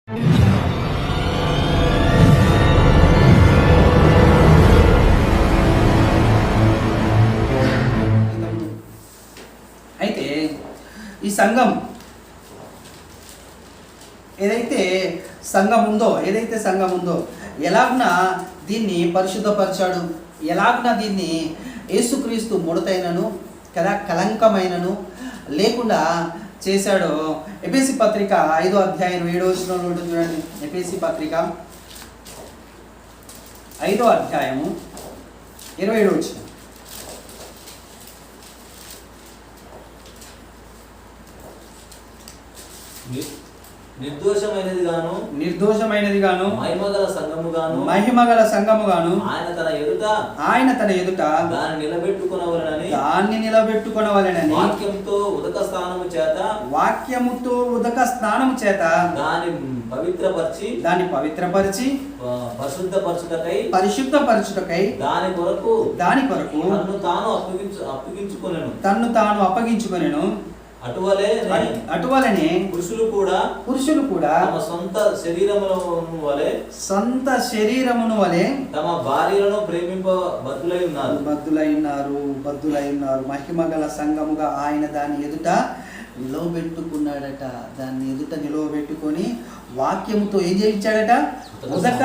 అయితే ఈ సంఘం ఏదైతే సంఘం ఉందో ఎలాగున దీన్ని పరిశుద్ధపరిచాడు, ఎలాగున దీన్ని యేసుక్రీస్తు ముడతైనను కదా కలంకమైనను లేకుండా చేశాడో ఎఫెసీ పత్రిక 5వ అధ్యాయం 7వ వచనంలో ఉంటుంది చూడండి. ఎఫెసీ పత్రిక 5వ అధ్యాయము 27వ వచనం. నిర్దోషమైనది గాను మహిమగల సంఘము గాను ఆయన తన ఎదుట దాన్ని నిలబెట్టుకొనవలెనని వాక్యముతో ఉదక స్నానము చేత దాన్ని పవిత్రపరిచి పరిశుద్ధపరచుటకై దాని కొరకు తన్ను తాను అప్పగించుకొనెను. అటువలనే పురుషులు కూడా తమ సొంత శరీరమును వలె తమ భార్యలను ప్రేమింప బద్దులై ఉన్నారు. మహిమ గల సంఘముగా ఆయన దాని ఎదుట నిలవబెట్టుకున్నాడట. దాన్ని ఎదుట నిలవబెట్టుకొని వాక్యముతో ఏం చేయించాడట? ఉదక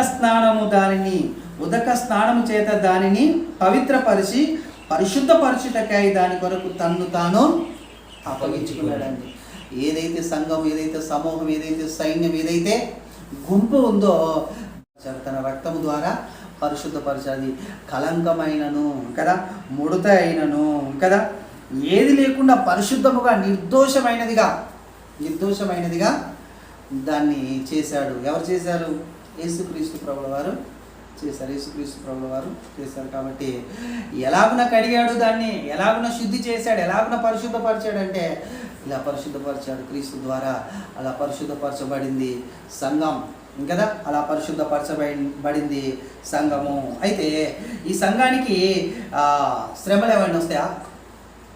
స్నానము చేత దానిని పవిత్రపరిచి పరిశుద్ధపరచుటకై దాని కొరకు తన్ను తాను అప్పగించుకున్నాడండి. ఏదైతే సంఘం, ఏదైతే సమూహం, ఏదైతే సైన్యం, ఏదైతే గుంపు ఉందో తన రక్తము ద్వారా పరిశుద్ధపరచాలి. కలంకమైనను కదా, ముడత అయినను కదా, ఏది లేకుండా పరిశుద్ధముగా నిర్దోషమైనదిగా దాన్ని చేశాడు. ఎవరు చేశారు? యేసుక్రీస్తు ప్రభుల వారు చేశారు. కాబట్టి ఎలాగున కడిగాడు, దాన్ని ఎలాగున శుద్ధి చేశాడు, ఎలాగున పరిశుద్ధపరిచాడంటే ఇలా పరిశుద్ధపరిచాడు. క్రీస్తు ద్వారా అలా పరిశుద్ధపరచబడింది సంఘం కదా, అలా పరిశుద్ధపరచబడింది సంఘము. అయితే ఈ సంఘానికి శ్రమలు ఏమైనా వస్తాయా?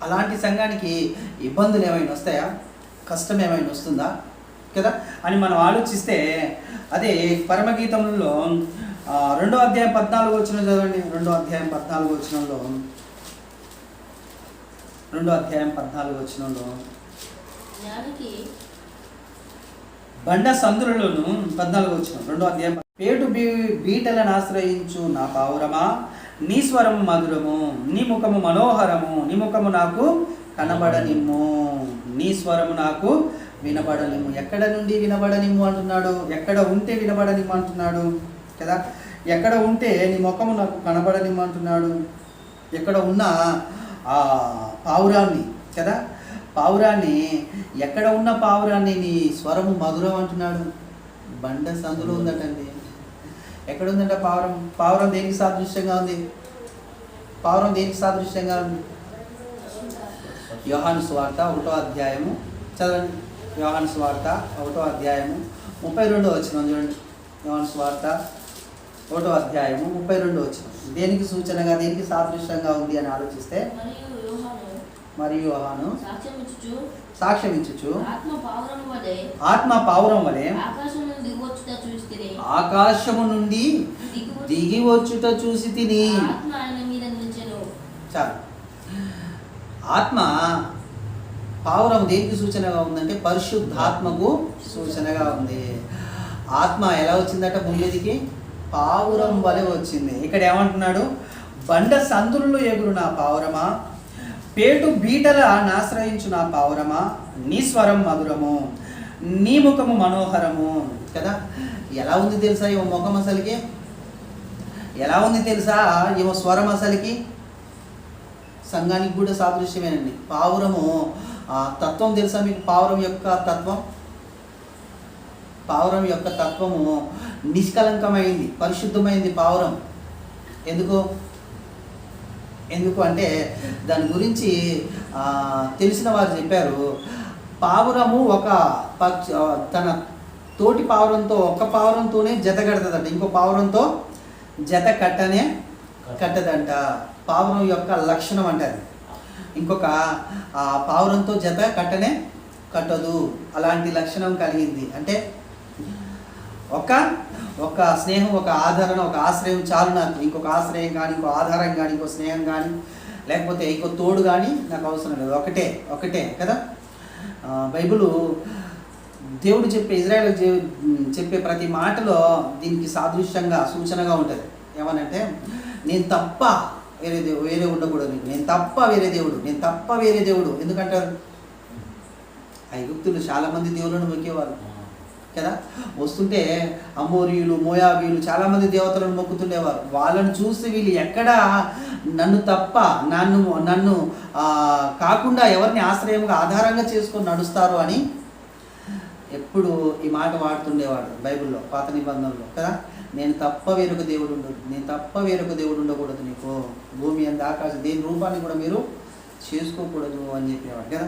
అలాంటి సంఘానికి ఇబ్బందులు ఏమైనా వస్తాయా? కష్టం ఏమైనా వస్తుందా కదా అని మనం ఆలోచిస్తే, అదే పరమగీతంలో 2వ అధ్యాయం 14వ వచనం చదవండి. 2వ అధ్యాయం 14వ వచనంలో బండ సందులలోను 14వ వచనం 2వ అధ్యాయం పేటు బీటలను ఆశ్రయించు నా పావురమా, నీ స్వరము మధురము, నీ ముఖము మనోహరము, నీ ముఖము నాకు కనబడనిమ్ము, నీ స్వరము నాకు వినబడనిమ్ము. ఎక్కడ నుండి వినబడనిమ్ము అంటున్నాడు? ఎక్కడ ఉంటే వినబడనిమ్ము అంటున్నాడు కదా. ఎక్కడ ఉంటే నీ ముఖము నాకు కనబడనిమ్మంటున్నాడు. ఎక్కడ ఉన్న ఆ పావురాన్ని కదా, పావురాన్ని ఎక్కడ ఉన్న పావురాన్ని నీ స్వరము మధురం అంటున్నాడు. బండ సందులో ఉందటండి. ఎక్కడ ఉందంటే పావురం దేనికి సాదృశ్యంగా ఉంది? యోహాను సువార్త 1వ అధ్యాయము చదవండి. యోహాను సువార్త 1వ అధ్యాయము 32వ వచనం చూడండి. యోహాను సువార్త 1వ అధ్యాయము 32వ వచనం. దేనికి సూచనగా, దేనికి సాదృశ్యంగా ఉంది అని ఆలోచిస్తే, మరియు యోహాను సాక్ష్యం ఇచ్చుచు ఆత్మ పావురం వలె ఆకాశము నుండి దిగి వచ్చుట చూసి తిని. చాలు. ఆత్మ పావురం దేనికి సూచనగా ఉందంటే పరిశుద్ధాత్మకు సూచనగా ఉంది. ఆత్మ ఎలా వచ్చిందట భూమి మీదకి? పావురం వలె వచ్చింది. ఇక్కడ ఏమంటున్నాడు? బండ సందుల్లో ఎగురు నా పావురమా, పేటు బీటల ఆశ్రయించు నా పావురమా, నీ స్వరం మధురము, నీ ముఖము మనోహరము కదా. ఎలా ఉంది తెలుసా ఈమె ముఖం అసలుకి? ఎలా ఉంది తెలుసా ఈమె స్వరం అసలుకి? సంఘానికి కూడా సాదృశ్యమేనండి. పావురము తత్వం తెలుసా మీకు? పావురం యొక్క తత్వము నిష్కలంకమైంది, పరిశుద్ధమైంది పావురం. ఎందుకు అంటే దాని గురించి తెలిసిన వారు చెప్పారు. పావురము ఒక తన తోటి పావురంతో, ఒక్క పావురంతోనే జత కడతదంట, ఇంకో పావురంతో జత కట్టదంట. పావురం యొక్క లక్షణం అంటారు. ఇంకొక పావురంతో జత కట్టదు. అలాంటి లక్షణం కలిగింది. అంటే ఒక స్నేహం, ఒక ఆదరణ, ఒక ఆశ్రయం చాలు నాకు. ఇంకొక ఆశ్రయం కానీ, ఇంకో ఆధారం కానీ, ఇంకో స్నేహం కానీ, లేకపోతే ఇంకో తోడు కానీ నాకు అవసరం లేదు. ఒకటే కదా. బైబిలు దేవుడు ఇజ్రాయేల్ చెప్పే ప్రతి మాటలో దీనికి సాదృశ్యంగా, సూచనగా ఉంటుంది. ఏమనంటే, నేను తప్ప వేరే ఉండకూడదు, నేను తప్ప వేరే దేవుడు. ఎందుకంటారు? ఐగుప్తులు చాలామంది దేవుళ్ళను మొక్కేవారు కదా. వస్తుంటే అమోరీయులు, మోయాబీయులు చాలామంది దేవతలను మొక్కుతుండేవారు. వాళ్ళను చూసి వీళ్ళు ఎక్కడా నన్ను కాకుండా ఎవరిని ఆశ్రయంగా, ఆధారంగా చేసుకొని నడుస్తారు అని ఎప్పుడు ఈ మాట వాడుతుండేవాడు బైబిల్లో, పాత నిబంధనలో కదా. నేను తప్ప వేరొక దేవుడు ఉండకూడదు నీకు. భూమి అంత ఆకాశం దేని రూపాన్ని కూడా మీరు చేసుకోకూడదు అని చెప్పేవాడు కదా.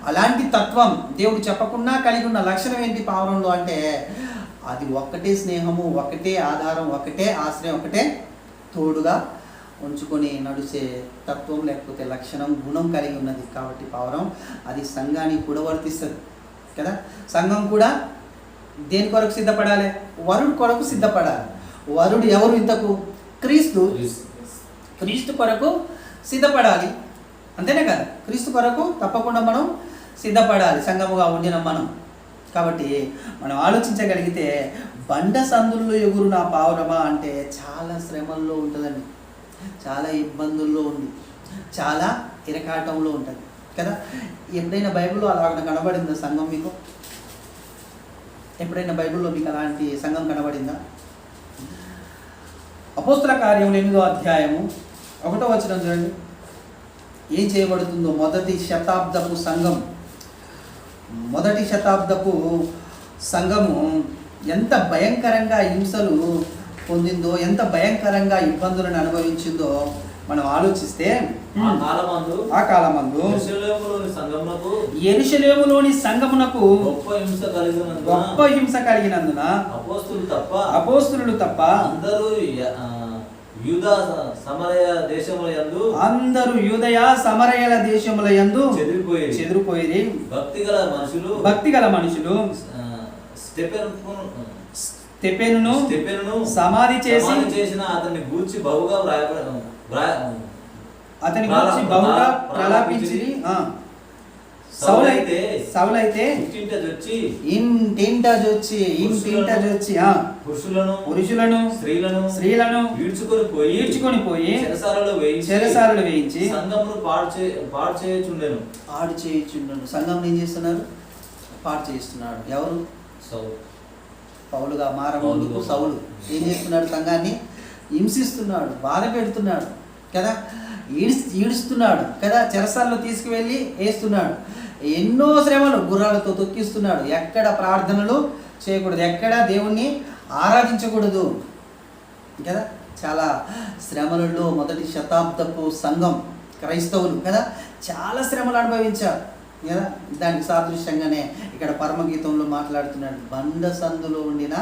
అలాంటి తత్వం దేవుడు చెప్పకుండా కలిగి ఉన్న లక్షణం ఏంటి పావురంలో అంటే, అది ఒక్కటే స్నేహము, ఒకటే ఆధారం, ఒకటే ఆశ్రయం, ఒకటే తోడుగా ఉంచుకొని నడిచే తత్వం, లేకపోతే లక్షణం, గుణం కలిగి ఉన్నది. కాబట్టి పావురం అది సంఘానికి కూడా వర్తిస్తుంది కదా. సంఘం కూడా దేని కొరకు సిద్ధపడాలి? వరుడు కొరకు సిద్ధపడాలి. వరుడు ఎవరు? ఇంతకు క్రీస్తు కొరకు సిద్ధపడాలి. అంతేనే కదా. క్రీస్తు కొరకు తప్పకుండా మనం సిద్ధపడాలి, సంఘముగా ఉండిన మనం. కాబట్టి మనం ఆలోచించగలిగితే, బండ సందుల్లో ఎగురు నా పావురమా అంటే చాలా శ్రమల్లో ఉంటుందండి, చాలా ఇబ్బందుల్లో ఉంది, చాలా ఇరకాటంలో ఉంటుంది కదా. ఎప్పుడైనా బైబిల్లో అలాగ కనబడిందా సంఘం మీకు? ఎప్పుడైనా బైబిల్లో మీకు అలాంటి సంఘం కనబడిందా? అపోస్తల కార్యం 8వ అధ్యాయము 1వ వచనం చూడండి. ఏం చేయబడుతుందో మొదటి శతాబ్దపు సంఘము ఎంత భయంకరంగా హింసలు పొందిందో, ఎంత భయంకరంగా ఇబ్బందులను అనుభవించిందో మనం ఆలోచిస్తే, ఆ కాలమందు యెరూషలేములోని సంఘమునకు గొప్ప హింస కలిగినందున అపోస్తలులు తప్ప అందరూ యూదయ సమరయల దేశముల యందు చెదిరిపోయి భక్తిగల మనుషులు స్టెఫెనును సమాధి చేసిన అతన్ని గూర్చి బహుగా ప్రలాపించి, సౌలైతే ఇంటింట జొచ్చి పురుషులను స్త్రీలను ఈడ్చుకొని పోయి చెరసాలలో వేయించి పాడు చేయుచుండెను. సంఘం ఏం చేస్తున్నారు? పాడు చేస్తున్నాడు. ఎవరు? పౌలుగా మారముందుకు సౌలు ఏం చేస్తున్నాడు? సంఘాన్ని హింసిస్తున్నాడు, బాధ పెడుతున్నాడు కదా, ఈడుస్తున్నాడు కదా, చెరసాల్లో తీసుకువెళ్ళి వేస్తున్నాడు. ఎన్నో శ్రమలు, గుర్రాలతో తొక్కిస్తున్నాడు. ఎక్కడ ప్రార్థనలు చేయకూడదు, ఎక్కడ దేవుణ్ణి ఆరాధించకూడదు కదా. చాలా శ్రమలలో మొదటి శతాబ్దపు సంఘం, క్రైస్తవులు కదా, చాలా శ్రమలు అనుభవించారు కదా. దానికి సాదృశ్యంగానే ఇక్కడ పరమగీతంలో మాట్లాడుతున్నాడు. బండ సందులో ఉండిన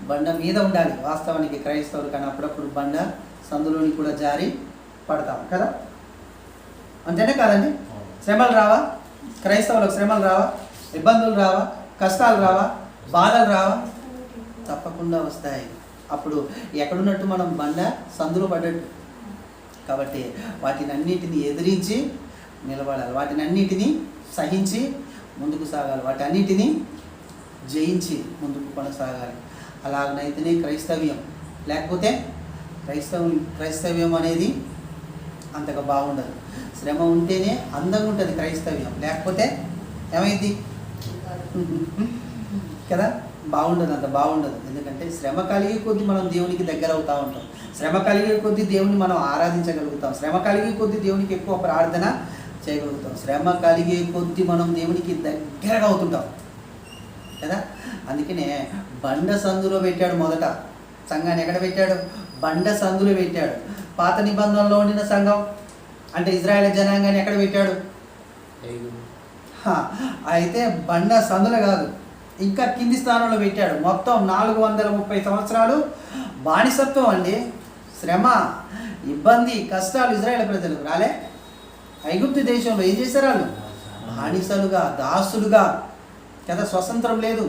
బండ మీద ఉండాలి వాస్తవానికి క్రైస్తవులు, కానీ అప్పుడప్పుడు బండ సందులోని కూడా జారి పడతాం కదా. అంతేనే కాదండి? శ్రమలు రావా? క్రైస్తవులకు శ్రమలు రావా? ఇబ్బందులు రావా? కష్టాలు రావా? బాధలు రావా? తప్పకుండా వస్తాయి. అప్పుడు ఎక్కడున్నట్టు మనం బండ సందులో పడ్డట్టు. కాబట్టి వాటిని అన్నిటిని ఎదిరించి నిలబడాలి, వాటిని అన్నిటినీ సహించి ముందుకు సాగాలి, వాటి అన్నిటినీ జయించి ముందుకు కొనసాగాలి. అలాగనైతేనే క్రైస్తవ్యం. లేకపోతే క్రైస్తవ్యం అనేది అంతగా బాగుండదు. శ్రమ ఉంటేనే అందంగా ఉంటుంది క్రైస్తవ్యం, లేకపోతే ఏమైంది కదా, బాగుండదు, అంత బాగుండదు. ఎందుకంటే శ్రమ కలిగే కొద్దీ మనం దేవునికి దగ్గర అవుతూ ఉంటాం, శ్రమ కలిగే కొద్దీ దేవుని మనం ఆరాధించగలుగుతాం, శ్రమ కలిగే కొద్దీ దేవునికి ఎక్కువ ప్రార్థన చేయగలుగుతాం, శ్రమ కలిగే కొద్దీ మనం దేవునికి దగ్గరగా అవుతుంటాం కదా. అందుకనే బండ సందులో పెట్టాడు మొదట సంఘాన్ని. ఎక్కడ పెట్టాడు? బండ సందులో పెట్టాడు. పాత నిబంధనలో ఉండిన సంఘం అంటే ఇజ్రాయేల్ జనాంగాన్ని ఎక్కడ పెట్టాడు? అయితే బండ సందులో కాదు, ఇంకా కింది స్థానంలో పెట్టాడు. మొత్తం 430 సంవత్సరాలు బానిసత్వం అండి, శ్రమ, ఇబ్బంది, కష్టాలు ఇజ్రాయేల్ ప్రజలకు రాలే? ఐగుప్తు దేశంలో ఏం చేశారు? వాళ్ళు బానిసలుగా, దాసులుగా కదా, స్వతంత్రం లేదు,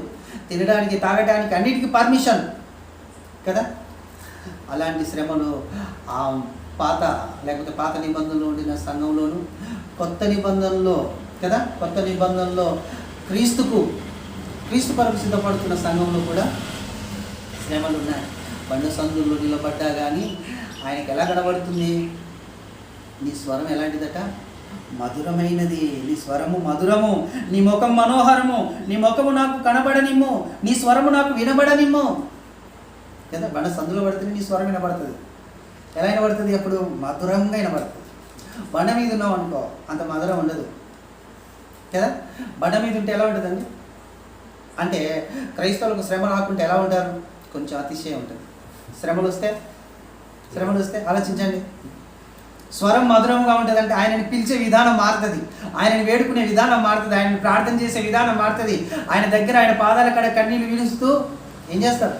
తినడానికి తాగడానికి అన్నిటికీ పర్మిషన్ కదా. అలాంటి శ్రమలు ఆ లేకపోతే పాత నిబంధనలో ఉండిన సంఘంలోను, కొత్త నిబంధనలో కదా, కొత్త నిబంధనలో క్రీస్తు కొరకు సిద్ధపడుతున్న సంఘంలో కూడా శ్రమలు ఉన్నాయి. బండ సందుల్లో నిలబడ్డా కానీ ఆయనకి ఎలా కనబడుతుంది? నీ స్వరం ఎలాంటిదట? మధురమైనది. నీ స్వరము మధురము, నీ ముఖం మనోహరము, నీ ముఖము నాకు కనబడనిమ్ము, నీ స్వరము నాకు వినబడనిమ్ము కదా. బండ సందులో పడితేనే నీ స్వరం వినబడుతుంది. ఎలా వినబడుతుంది? అప్పుడు మధురంగా వినబడుతుంది. బండ మీద ఉన్నావు అనుకో, అంత మధురం ఉండదు కదా. బండ మీద ఉంటే ఎలా ఉంటుందండి? అంటే క్రైస్తవులకు శ్రమ రాకుంటే ఎలా ఉంటారు? కొంచెం అతిశయం ఉంటుంది. శ్రమలు వస్తే ఆలోచించండి. స్వరం మధురంగా ఉంటుంది అంటే ఆయనని పిలిచే విధానం మారుతుంది, ఆయనని వేడుకునే విధానం మారుతుంది, ఆయనని ప్రార్థన చేసే విధానం మారుతుంది. ఆయన దగ్గర ఆయన పాదాల కాడ కన్నీళ్ళు విడుస్తూ ఏం చేస్తారు?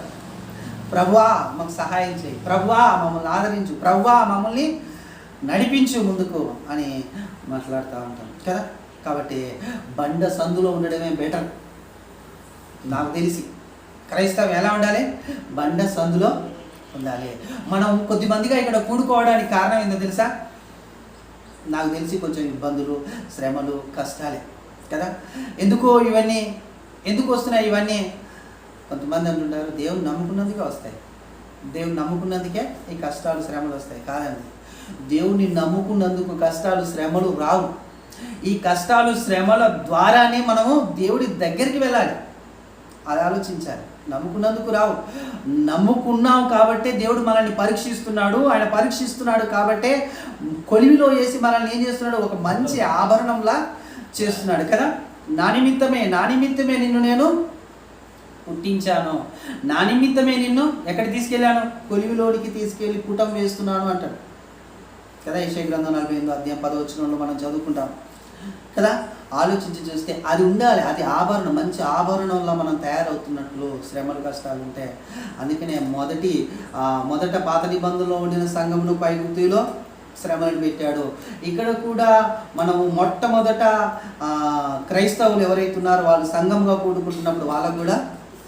ప్రభువా మాకు సహాయం చేయి, ప్రభువా మమ్మల్ని ఆదరించు, ప్రభువా మమ్మల్ని నడిపించు ముందుకు అని మాట్లాడుతూ ఉంటాం కదా. కాబట్టి బండ సందులో ఉండడమే బెటర్. నాకు తెలిసి క్రైస్తవం ఎలా ఉండాలి? బండ సందులో ఉండాలి. మనం కొద్దిమందిగా ఇక్కడ కూడుకోవడానికి కారణం ఏందో తెలుసా? నాకు తెలిసి కొంచెం ఇబ్బందులు, శ్రమలు, కష్టాలే కదా. ఎందుకు వస్తున్నాయి ఇవన్నీ? కొంతమంది అంటుంటారు దేవుని నమ్ముకున్నందుకే వస్తాయి, దేవుని నమ్ముకున్నందుకే ఈ కష్టాలు శ్రమలు వస్తాయి. కాదండి, దేవుని నమ్ముకున్నందుకు కష్టాలు శ్రమలు రావు. ఈ కష్టాలు శ్రమల ద్వారానే మనము దేవుడి దగ్గరికి వెళ్ళాలి. అది ఆలోచించాలి. నమ్ముకున్నందుకు రావు. నమ్ముకున్నాం కాబట్టే దేవుడు మనల్ని పరీక్షిస్తున్నాడు. ఆయన పరీక్షిస్తున్నాడు కాబట్టే కొలివిలో వేసి మనల్ని ఏం చేస్తున్నాడు? ఒక మంచి ఆభరణంలా చేస్తున్నాడు కదా. నా నిమిత్తమే నిన్ను నేను పుట్టించాను, నా నిమిత్తమే నిన్ను ఎక్కడ తీసుకెళ్ళాను? కొలివిలోనికి తీసుకెళ్ళి పుటం వేస్తున్నాను అంటాడు కదా. యెషయా గ్రంథం 48వ అధ్యాయం 10వ వచనంలో మనం చదువుకుంటాం కదా. ఆలోచించి చూస్తే అది ఉండాలి. అది ఆభరణం, మంచి ఆభరణంలో మనం తయారవుతున్నట్లు శ్రమలు కష్టాలు ఉంటాయి. అందుకనే మొదట పాత నిబంధనలో ఉండిన సంఘమును పైగుప్తులో శ్రమలను పెట్టాడు. ఇక్కడ కూడా మనము మొట్టమొదట క్రైస్తవులు ఎవరైతే ఉన్నారో వాళ్ళు సంఘంగా కూడుకుంటున్నప్పుడు వాళ్ళకు కూడా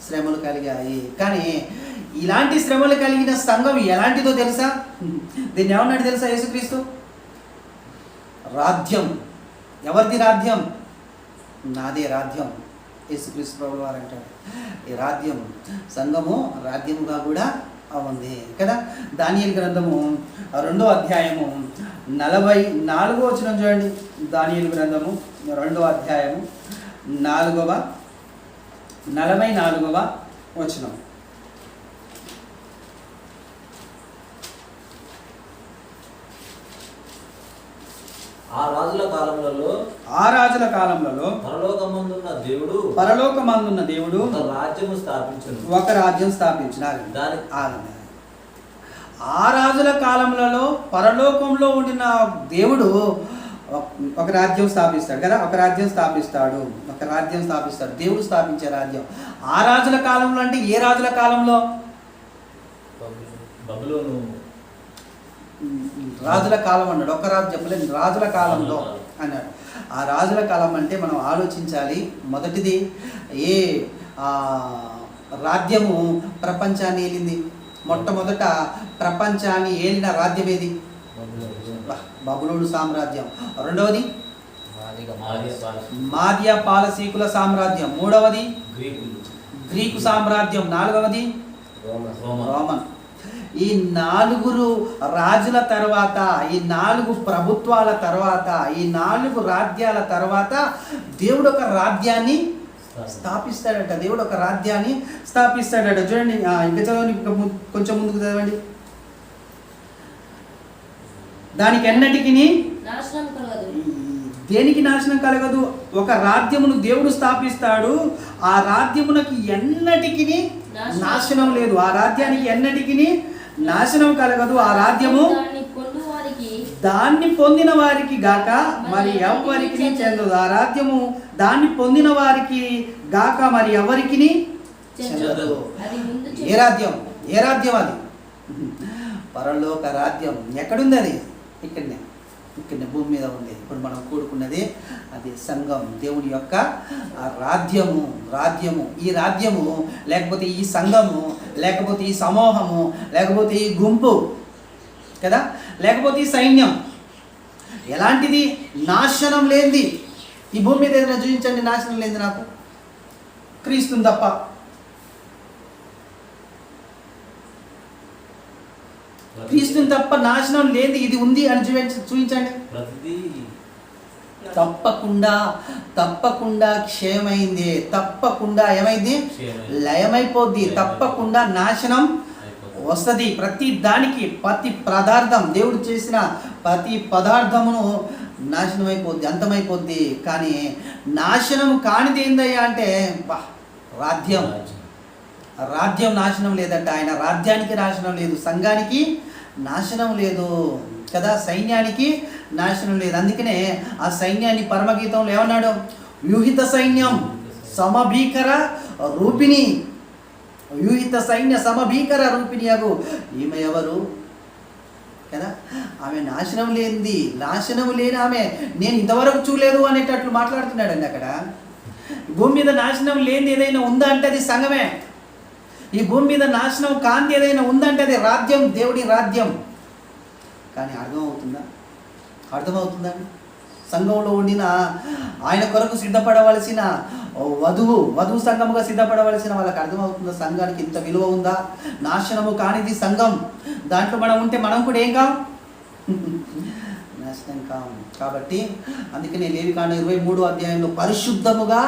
శ్రమలు కలిగాయి. కానీ ఇలాంటి శ్రమలు కలిగిన సంఘం ఎలాంటిదో తెలుసా? దీన్ని ఏమన్నాడు తెలుసా యేసుక్రీస్తు? రాధ్యం. ఎవరిది రాధ్యం? నాదే రాధ్యం. యేసుక్రీస్తు ప్రభువు వారు అంటాడు ఈ రాధ్యం, సంఘము రాధ్యముగా కూడా ఉంది కదా. దానియేలు గ్రంథము 2వ అధ్యాయము 44వ వచనం చూడండి. దానియేలు గ్రంథము 2వ అధ్యాయము 44వ వచనం. ఆ రాజుల కాలములలో పరలోకమందున్న దేవుడు ఒక రాజ్యం స్థాపించును. ఆ రాజుల కాలంలో పరలోకంలో ఉండిన దేవుడు ఒక రాజ్యం స్థాపిస్తాడు కదా. ఒక రాజ్యం స్థాపిస్తాడు. దేవుడు స్థాపించే రాజ్యం. ఆ రాజుల కాలంలో అంటే ఏ రాజుల కాలంలో? రాజుల కాలం అన్నాడు. ఒక రాజు చెప్పలేదు, రాజుల కాలంలో అన్నాడు. ఆ రాజుల కాలం అంటే మనం ఆలోచించాలి. మొదటిది ఏ రాజ్యము ప్రపంచాన్ని ఏలింది? మొట్టమొదట ప్రపంచాన్ని ఏలిన రాజ్యం ఏది? బబులోను సామ్రాజ్యం. రెండవది మాద్య పాలసీకుల సామ్రాజ్యం. మూడవది గ్రీకు సామ్రాజ్యం. నాలుగవది రోమన్. ఈ 4 రాజుల తర్వాత, ఈ 4 ప్రభుత్వాల తర్వాత, ఈ 4 రాజ్యాల తర్వాత దేవుడు ఒక రాజ్యాన్ని స్థాపిస్తాడట. దేవుడు ఒక రాజ్యాన్ని స్థాపిస్తాడట. చూడండి, ఇంకా చదవండి, కొంచెం ముందుకు చదవండి. దానికి ఎన్నటికి దేనికి నాశనం కలగదు? ఒక రాజ్యమును దేవుడు స్థాపిస్తాడు. ఆ రాజ్యమునకి ఎన్నటికి నాశనం లేదు. ఆ రాజ్యానికి ఎన్నటికి నాశనం కలగదు. ఆ రాజ్యము దాన్ని పొందిన వారికి గాక మరి ఎవరికి చెందదు. ఆ రాజ్యము దాన్ని పొందిన వారికి గాక మరి ఎవరికి చెందదు. ఏ రాజ్యం? అది పరలోక రాజ్యం. ఎక్కడుంది అది? ఇక్కడనే ఇక్కడ భూమి మీద ఉండేది. ఇప్పుడు మనం కూడుకున్నది అది సంఘం, దేవుని యొక్క రాజ్యము. ఈ రాజ్యము లేకపోతే ఈ సంఘము లేకపోతే ఈ సమూహము లేకపోతే ఈ గుంపు కదా, లేకపోతే ఈ సైన్యం ఎలాంటిది? నాశనం లేనిది. ఈ భూమి మీద ఏదైనా చూపించండి నాశనం లేనిది నాకు. క్రీస్తుని తప్ప. క్రీస్తుని తప్ప నాశనం లేనిది ఇది ఉంది అని చూపించండి. తప్పకుండా క్షయమైంది, తప్పకుండా ఏమైంది? లయమైపోద్ది, తప్పకుండా నాశనం వస్తుంది. ప్రతి దానికి ప్రతి పదార్థం, దేవుడు చేసిన ప్రతి పదార్థమును నాశనం అయిపోద్ది, అంతమైపోద్ది. కానీ నాశనం కానిది ఏందయ్యా అంటే రాజ్యం నాశనం లేదంట. ఆయన రాజ్యానికి నాశనం లేదు, సంఘానికి నాశనం లేదు కదా, సైన్యానికి నాశనం లేదు. అందుకనే ఆ సైన్యాన్ని పరమగీతంలో ఏమన్నాడు? వ్యూహిత సైన్యం సమభీకర రూపిణి, వ్యూహిత సైన్య సమభీకర రూపిణి అగు. ఈమె ఎవరు కదా? ఆమె నాశనం లేనిది, నాశనం లేని ఆమె నేను ఇంతవరకు చూడలేదు అనేటట్లు మాట్లాడుతున్నాడండి అక్కడ. భూమి మీద నాశనం లేనిది ఏదైనా ఉందా అంటే అది సంఘమే. ఈ భూమి మీద నాశనం కాంతి ఏదైనా ఉందంటే అది రాజ్యం, దేవుడి రాజ్యం. కానీ అర్థమవుతుందా? సంఘంలో ఉండిన ఆయన కొరకు సిద్ధపడవలసిన వధువు సంఘముగా సిద్ధపడవలసిన వాళ్ళకి అర్థమవుతుందా? సంఘానికి ఇంత విలువ ఉందా? నాశనము కానిది సంఘం, దాంట్లో మనం ఉంటే మనం కూడా ఏం కాం? నాశనం కాం. కాబట్టి అందుకనే లేవికాండ 23వ అధ్యాయంలో పరిశుద్ధముగా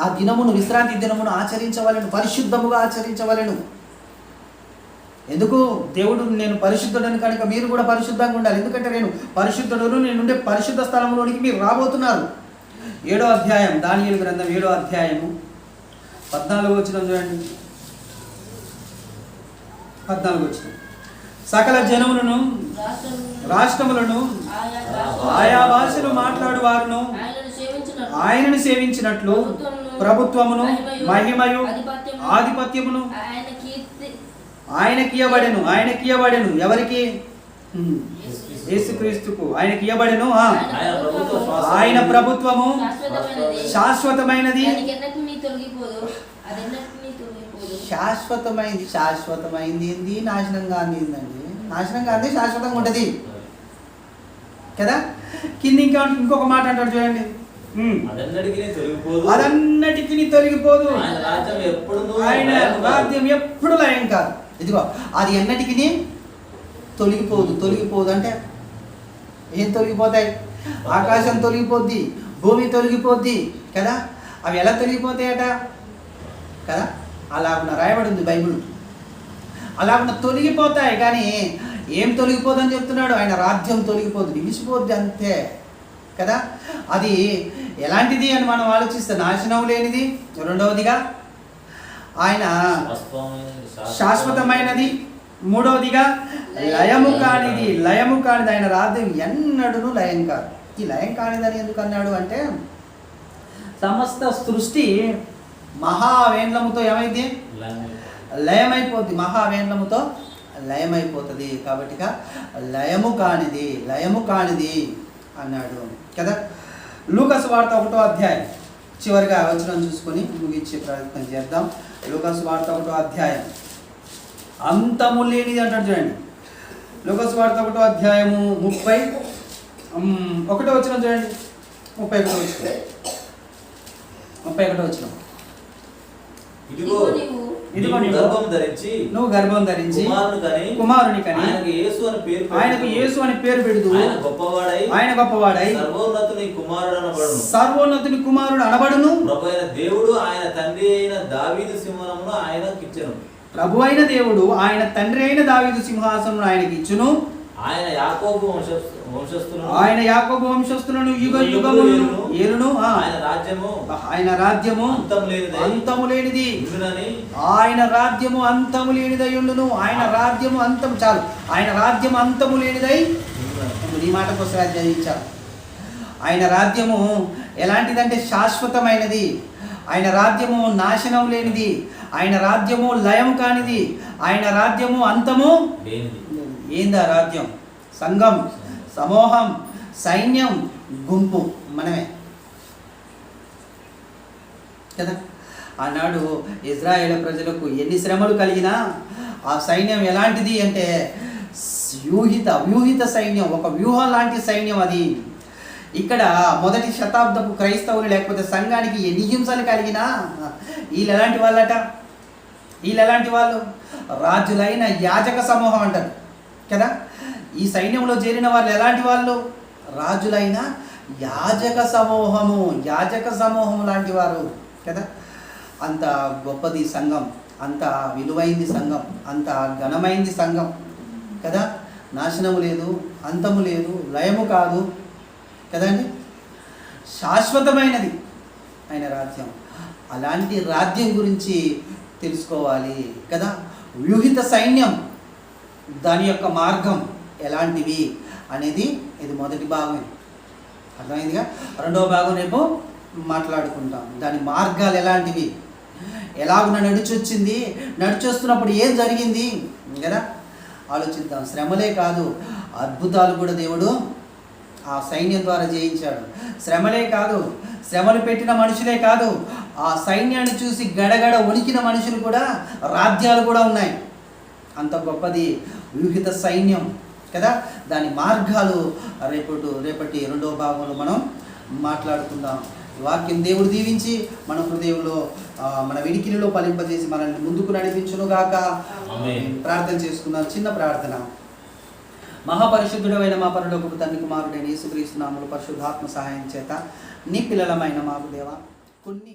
ఆ దినమును, విశ్రాంతి దినమును ఆచరించవలెను, పరిశుద్ధముగా ఆచరించవలెను. ఎందుకు? దేవుడు నేను పరిశుద్ధుడని కనుక మీరు కూడా పరిశుద్ధంగా ఉండాలి. ఎందుకంటే నేను పరిశుద్ధుడును, నేనుండే పరిశుద్ధ స్థలంలోనికి మీరు రాబోతున్నారు. 7వ అధ్యాయం, దానియేలు గ్రంథం 7వ అధ్యాయము 14వ వచనం చూడండి. 14వ వచనం. సకల జనములను, రాష్ట్రములను, ఆయా భాషలు మాట్లాడు వారును ఆయనను సేవించినట్లు ప్రభుత్వమును, మహిమయు, ఆధిపత్యమును ఆయనకియబడెను. ఎవరికి? యేసుక్రీస్తుకు ఆయనకియబడెను. ఆయన ప్రభుత్వము శాశ్వతమైనది. శాశ్వతమైంది ఏంది? నాశనం కాంది ఏందండి? నాశనం కాంది శాశ్వతంగా ఉంటుంది కదా. కింద ఇంకొక మాట అంటాడు చూడండి, అదన్నటికి తొలగిపోదు, ఆయన రాజ్యం ఎప్పుడు లయం కాదు. ఇదిగో అది ఎన్నటికి తొలగిపోదు అంటే ఏం తొలగిపోతాయి? ఆకాశం తొలగిపోద్ది, భూమి తొలగిపోద్ది కదా. అవి ఎలా తొలగిపోతాయట కదా? అలాగున్న రాయబడి ఉంది బైబిల్. అలాగున్న తొలగిపోతాయి. కానీ ఏం తొలగిపోదని చెప్తున్నాడు? ఆయన రాజ్యం తొలగిపోద్ది, నిలిచిపోద్ది అంతే కదా. అది ఎలాంటిది అని మనం ఆలోచిస్తే నాశనం లేనిది. రెండవదిగా ఆయన శాశ్వతమైనది. మూడవదిగా లయము కానిది. ఆయన రాజ్యం ఎన్నడూను లయం కాదు. ఈ లయం కానిదని ఎందుకు అన్నాడు అంటే సమస్త సృష్టి మహావేంద్రముతో ఏమైంది? లయమైపోద్ది. మహావేంద్రముతో లయమైపోతుంది. కాబట్టి లయము కానిది అన్నాడు కదా. లూకాసు వార్త 1వ అధ్యాయం చివరిగా వచనం చూసుకొని ముగించే ప్రయత్నం చేద్దాం. లూకాసు వార్త 1వ అధ్యాయం అంతము లేనిది అంటాడు చూడండి. లూకాసు వార్త 1వ అధ్యాయము 31వ వచనం చూడండి. 31వ వచనం. ఇదిగో నువ్వు గర్భం ధరించి కుమారుని కని ఆయనకు యేసు అని పేరు పెడుతూ ఆయన గొప్పవాడై సర్వోన్నతుని కుమారుడు అనబడును. దేవుడు ఆయన తండ్రి అయిన దావీదు సింహాసనమును ఆయనకిచ్చెను. ప్రభు అయిన దేవుడు ఆయన తండ్రి అయిన దావీదు సింహాసనం ఆయనకి ఇచ్చును. ఆయన యాకోబు వంశస్థులను యుగ యుగములను ఏలును. ఆయన రాజ్యము అంతము లేనిది. ఆయన రాజ్యము అంతము లేనిదై ఉండును. ఆయన రాజ్యము అంతము చాలు. ఆయన రాజ్యము అంతము లేనిదై ఈ మాట కోసం చదివించారు. ఆయన రాజ్యము ఎలాంటిదంటే శాశ్వతమైనది. ఆయన రాజ్యము నాశనం లేనిది. ఆయన రాజ్యము లయం కానిది. ఆయన రాజ్యము అంతము ఏందా రాజ్యం? సంఘం, సమూహం, సైన్యం గుంపు మనమే కదా. ఆనాడు ఇజ్రాయేల్ ప్రజలకు ఎన్ని శ్రమలు కలిగినా ఆ సైన్యం ఎలాంటిది అంటే వ్యూహిత సైన్యం, ఒక వ్యూహం లాంటి సైన్యం అది. ఇక్కడ మొదటి శతాబ్దపు క్రైస్తవులు లేకపోతే సంఘానికి ఎన్ని హింసలు కలిగినా వీళ్ళు ఎలాంటి వాళ్ళట, వీళ్ళు ఎలాంటి వాళ్ళు, రాజులైన యాజక సమూహం అంటారు కదా. ఈ సైన్యంలో చేరిన వాళ్ళు ఎలాంటి వాళ్ళు, రాజులైన యాజక సమూహం లాంటి వారు కదా. అంత గొప్పది సంఘం, అంత విలువైంది సంఘం, అంత ఘనమైంది సంఘం కదా. నాశనము లేదు, అంతము లేదు, లయము కాదు కదండి, శాశ్వతమైనది ఆయన రాజ్యం. అలాంటి రాజ్యం గురించి తెలుసుకోవాలి కదా. వ్యూహిత సైన్యం, దాని యొక్క మార్గం ఎలాంటివి అనేది ఇది మొదటి భాగం, అర్థమైందిగా. రెండవ భాగం రేపు మాట్లాడుకుంటాం. దాని మార్గాలు ఎలాంటివి, ఎలాగున నడిచొచ్చింది, నడిచొస్తున్నప్పుడు ఏం జరిగింది కదా ఆలోచిద్దాం. శ్రమలే కాదు, అద్భుతాలు కూడా దేవుడు ఆ సైన్యం ద్వారా జయించాడు. శ్రమలే కాదు, శ్రమలు పెట్టిన మనుషులే కాదు, ఆ సైన్యాన్ని చూసి గడగడ వణికిన మనుషులు కూడా, రాజ్యాలు కూడా ఉన్నాయి. అంత గొప్పది వ్యూహిత సైన్యం కదా. దాని మార్గాలు రేపటి రెండవ భాగంలో మనం మాట్లాడుకుందాం. వాక్యం దేవుడు దీవించి మన హృదయంలో మన వినికిడిలో ఫలింపజేసి మనల్ని ముందుకు నడిపించును గాక. ఆమేన్. ప్రార్థన చేసుకుందాం. చిన్న ప్రార్థన. మహాపరిశుద్ధుడైన మా పరలోకపు తండ్రి కుమారుడైన యేసుక్రీస్తు నామములో పరిశుద్ధాత్మ సహాయం చేత నీ పిల్లలమైన మాకు దేవా కొన్ని